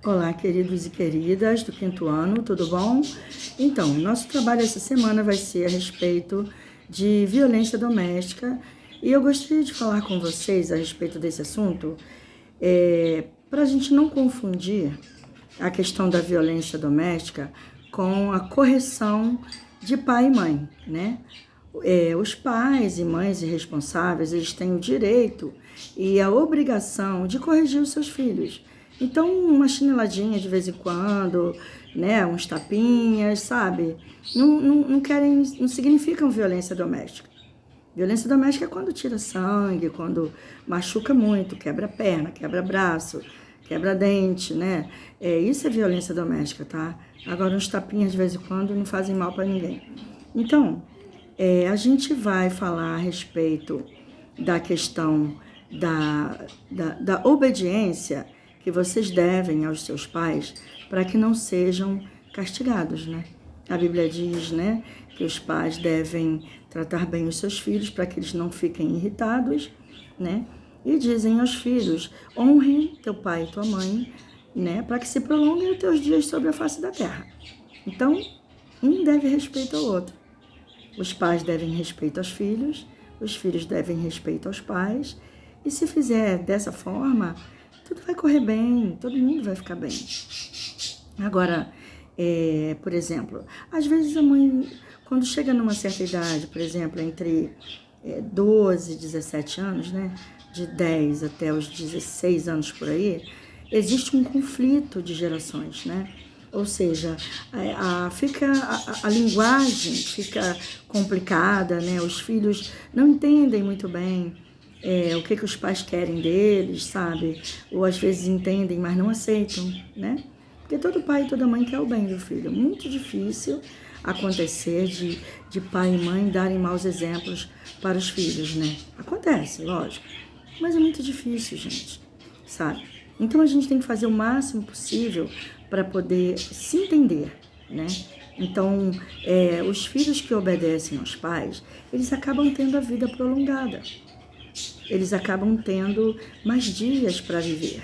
Olá, queridos e queridas do 5º ano, tudo bom? Então, nosso trabalho essa semana vai ser a respeito de violência doméstica e eu gostaria de falar com vocês a respeito desse assunto para a gente não confundir a questão da violência doméstica com a correção de pai e mãe, né? Os pais e mães irresponsáveis, eles têm o direito e a obrigação de corrigir os seus filhos. Então, uma chineladinha de vez em quando, né, uns tapinhas, sabe? Não significam violência doméstica. Violência doméstica é quando tira sangue, quando machuca muito, quebra perna, quebra braço, quebra dente, né? Isso é violência doméstica, tá? Agora, uns tapinhas de vez em quando não fazem mal para ninguém. Então, a gente vai falar a respeito da questão da obediência que vocês devem aos seus pais para que não sejam castigados, né? A Bíblia diz, né, que os pais devem tratar bem os seus filhos para que eles não fiquem irritados, né? E dizem aos filhos, honre teu pai e tua mãe, né, para que se prolonguem os teus dias sobre a face da terra. Então, um deve respeito ao outro. Os pais devem respeito aos filhos, os filhos devem respeito aos pais, e se fizer dessa forma, tudo vai correr bem, todo mundo vai ficar bem. Agora, por exemplo, às vezes a mãe, quando chega numa certa idade, por exemplo, entre 12 e 17 anos, né, de 10 até os 16 anos por aí, existe um conflito de gerações, né? Ou seja, a linguagem fica complicada, né? Os filhos não entendem muito bem o que os pais querem deles, sabe? Ou às vezes entendem, mas não aceitam, né? Porque todo pai e toda mãe quer o bem do filho. Muito difícil acontecer de pai e mãe darem maus exemplos para os filhos, né? Acontece, lógico. Mas é muito difícil, gente, sabe? Então a gente tem que fazer o máximo possível para poder se entender, né? Então, os filhos que obedecem aos pais, eles acabam tendo a vida prolongada. Eles acabam tendo mais dias para viver,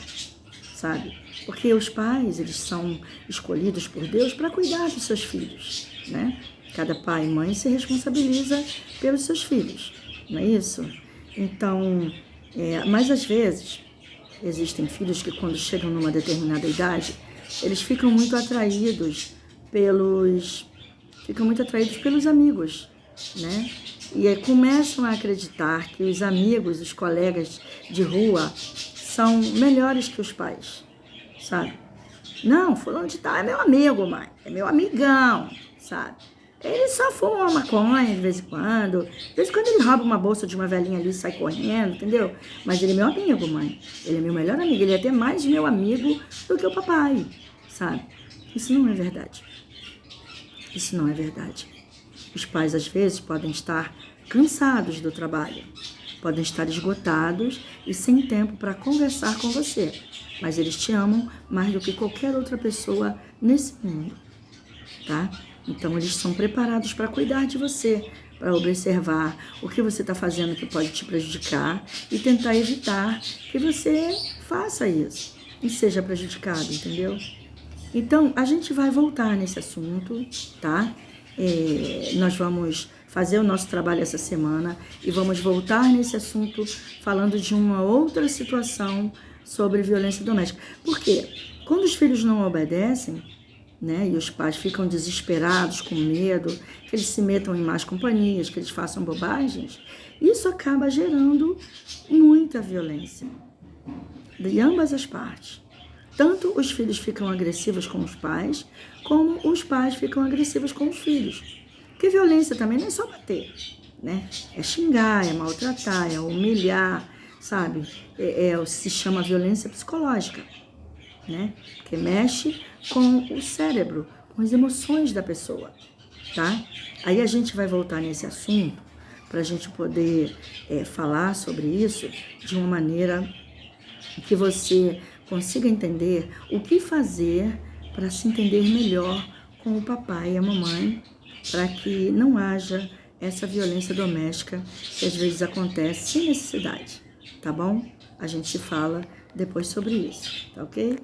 sabe? Porque os pais, eles são escolhidos por Deus para cuidar dos seus filhos, né? Cada pai e mãe se responsabiliza pelos seus filhos, não é isso? Então, mas às vezes, existem filhos que quando chegam numa determinada idade, eles ficam muito atraídos pelos amigos, né? E começam a acreditar que os amigos, os colegas de rua, são melhores que os pais, sabe? Não, fulano de tal é meu amigo, mãe, é meu amigão, sabe? Ele só fuma uma maconha de vez em quando. De vez em quando ele rouba uma bolsa de uma velhinha ali e sai correndo, entendeu? Mas ele é meu amigo, mãe. Ele é meu melhor amigo. Ele é até mais meu amigo do que o papai, sabe? Isso não é verdade. Isso não é verdade. Os pais, às vezes, podem estar cansados do trabalho. Podem estar esgotados e sem tempo para conversar com você. Mas eles te amam mais do que qualquer outra pessoa nesse mundo, tá? Então, eles são preparados para cuidar de você, para observar o que você está fazendo que pode te prejudicar e tentar evitar que você faça isso e seja prejudicado, entendeu? Então, a gente vai voltar nesse assunto, tá? Nós vamos fazer o nosso trabalho essa semana e vamos voltar nesse assunto falando de uma outra situação sobre violência doméstica. Por quê? Quando os filhos não obedecem, né, e os pais ficam desesperados, com medo, que eles se metam em más companhias, que eles façam bobagens, isso acaba gerando muita violência de ambas as partes. Tanto os filhos ficam agressivos com os pais, como os pais ficam agressivos com os filhos. Porque violência também não é só bater, né? É xingar, é maltratar, é humilhar, sabe? Se chama violência psicológica, né? Que mexe com o cérebro, com as emoções da pessoa, tá? Aí a gente vai voltar nesse assunto para a gente poder falar sobre isso de uma maneira que você consiga entender o que fazer para se entender melhor com o papai e a mamãe, para que não haja essa violência doméstica que às vezes acontece sem necessidade, tá bom? A gente se fala depois sobre isso, tá ok?